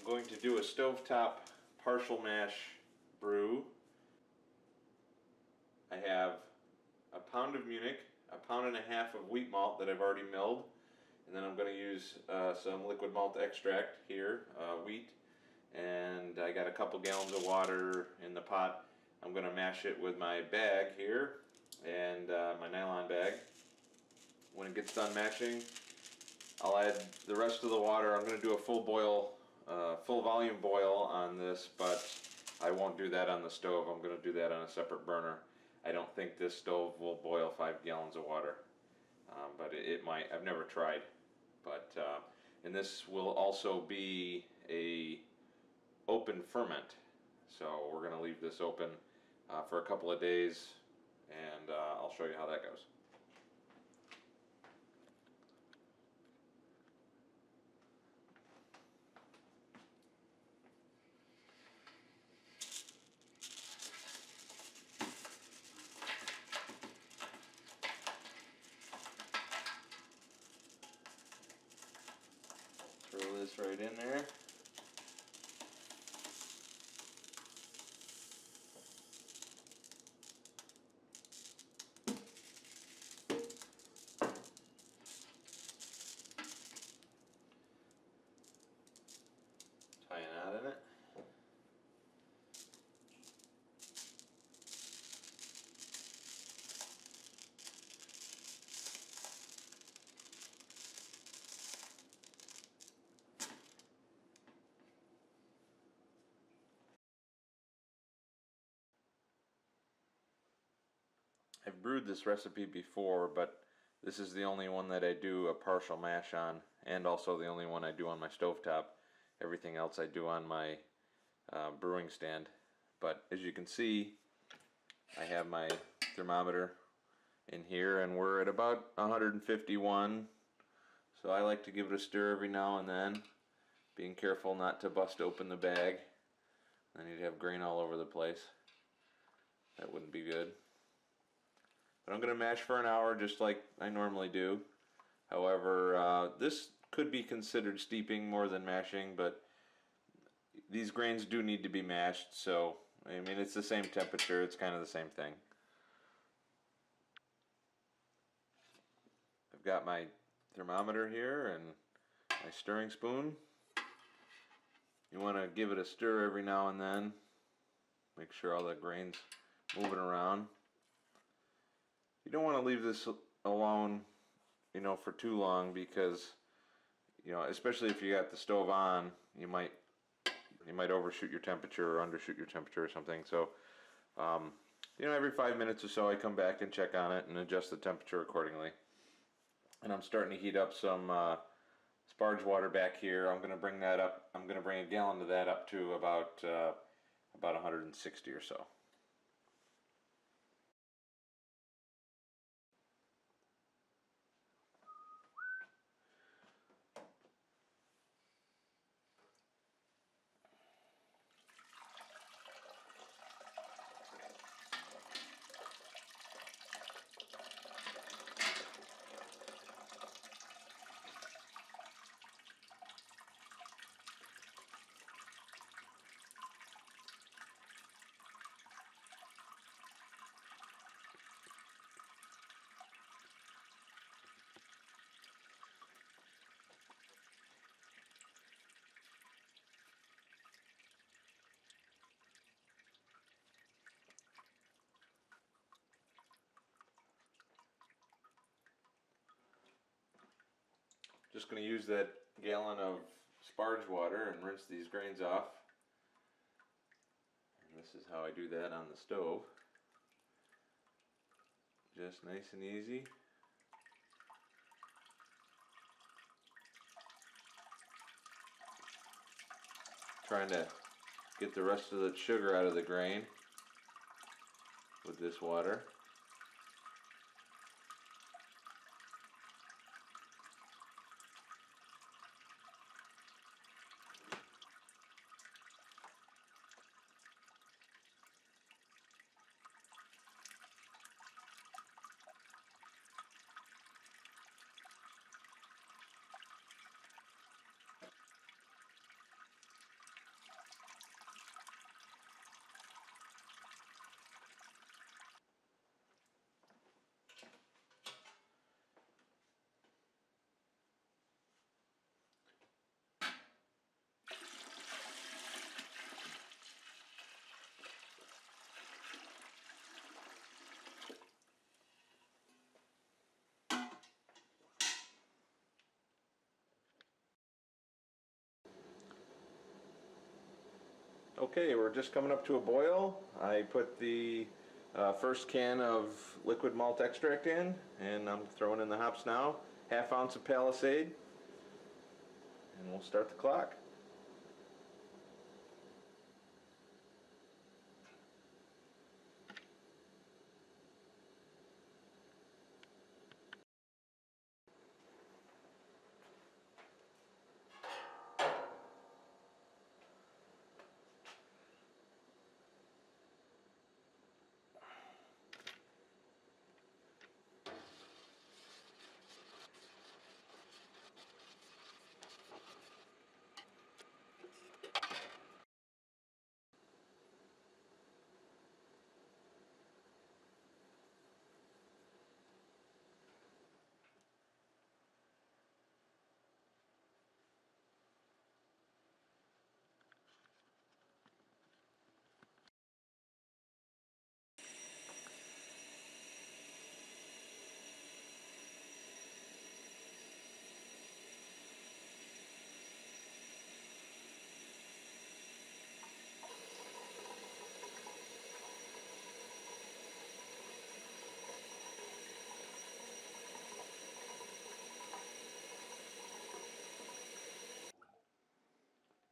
going to do a stovetop partial mash brew. I have a pound of Munich, a pound and a half of wheat malt that I've already milled, and then I'm going to use some liquid malt extract here, wheat, and I got a couple gallons of water in the pot. I'm going to mash it with my bag here and my nylon bag. When it gets done mashing, I'll add the rest of the water. I'm going to do a full boil, full volume boil on this, but I won't do that on the stove. I'm going to do that on a separate burner. I don't think this stove will boil 5 gallons of water, but it might. I've never tried. But and this will also be a open ferment, so we're going to leave this open for a couple of days, and I'll show you how that goes. Throw this right in there. Tie a knot in it. I've brewed this recipe before, but this is the only one that I do a partial mash on, and also the only one I do on my stovetop. Everything else I do on my brewing stand. But as you can see, I have my thermometer in here, and we're at about 151. So I like to give it a stir every now and then, being careful not to bust open the bag. Then you'd have grain all over the place. That wouldn't be good. But I'm going to mash for an hour just like I normally do. However, this could be considered steeping more than mashing, but these grains do need to be mashed, so I mean it's the same temperature, it's kind of the same thing. I've got my thermometer here and my stirring spoon. You want to give it a stir every now and then. Make sure all the grains moving around. You don't want to leave this alone, you know, for too long, because, you know, especially if you got the stove on, you might overshoot your temperature or undershoot your temperature or something. So, you know, every 5 minutes or so I come back and check on it and adjust the temperature accordingly. And I'm starting to heat up some sparge water back here. I'm going to bring that up. I'm going to bring a gallon of that up to about 160 or so. Just going to use that gallon of sparge water and rinse these grains off. And this is how I do that on the stove. Just nice and easy. Trying to get the rest of the sugar out of the grain with this water. Okay, we're just coming up to a boil. I put the first can of liquid malt extract in, and I'm throwing in the hops now. Half ounce of Palisade, and we'll start the clock.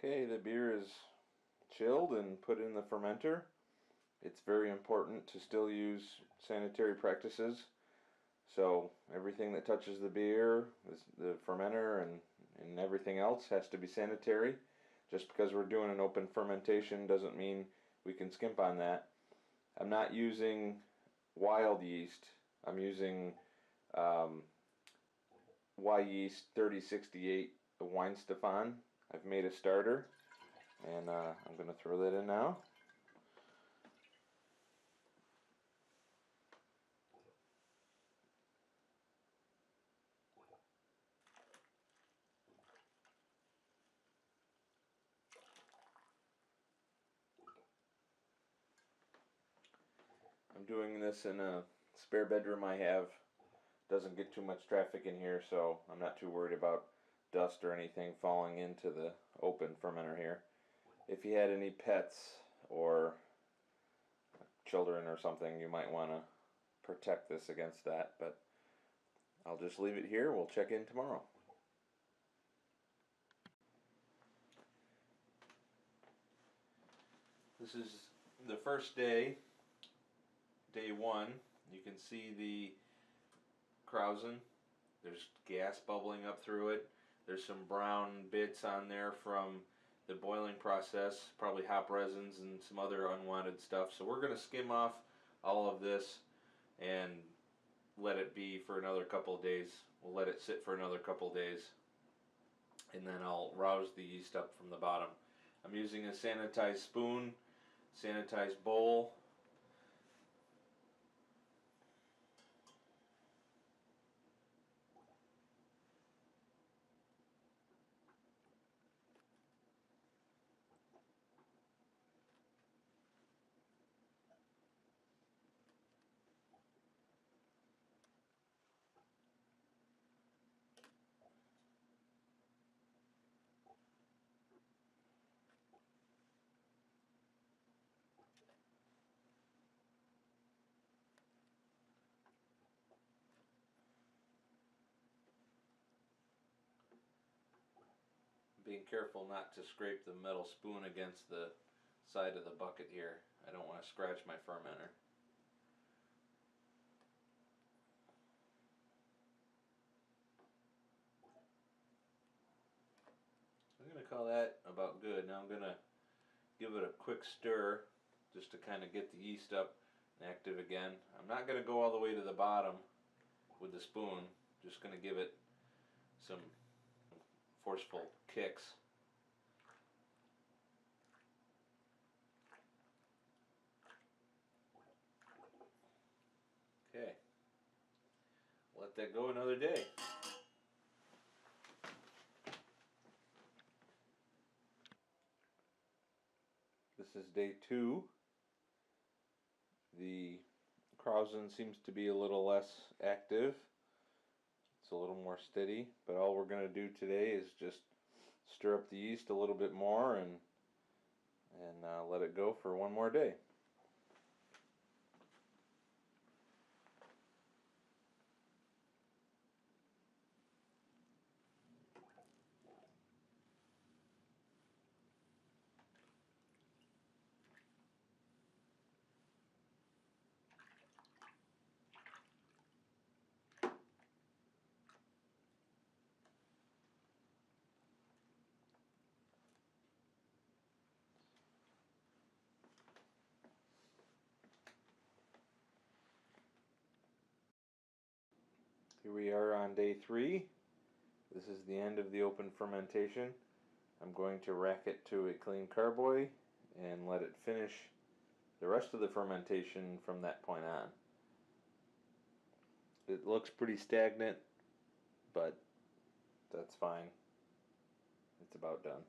Okay, the beer is chilled and put in the fermenter. It's very important to still use sanitary practices. So everything that touches the beer, the fermenter, and everything else has to be sanitary. Just because we're doing an open fermentation doesn't mean we can skimp on that. I'm not using wild yeast. I'm using Y yeast 3068 Weihenstephan. I've made a starter, and I'm going to throw that in now. I'm doing this in a spare bedroom I have. Doesn't get too much traffic in here, so I'm not too worried about dust or anything falling into the open fermenter here. If you had any pets or children or something, you might want to protect this against that, but I'll just leave it here. We'll check in tomorrow. This is the first day, day one. You can see the Krausen. There's gas bubbling up through it. There's some brown bits on there from the boiling process, probably hop resins and some other unwanted stuff. So we're going to skim off all of this and let it be for another couple of days. We'll let it sit for another couple of days, and then I'll rouse the yeast up from the bottom. I'm using a sanitized spoon, sanitized bowl. Being careful not to scrape the metal spoon against the side of the bucket here. I don't want to scratch my fermenter. I'm going to call that about good. Now I'm going to give it a quick stir just to kind of get the yeast up and active again. I'm not going to go all the way to the bottom with the spoon. Just going to give it some forceful kicks. Okay, let that go another day. This is day two. The Krausen seems to be a little less active. It's a little more steady, but all we're going to do today is just stir up the yeast a little bit more and and let it go for one more day. Here we are on day 3. This is the end of the open fermentation. I'm going to rack it to a clean carboy and let it finish the rest of the fermentation from that point on. It looks pretty stagnant, but that's fine. It's about done.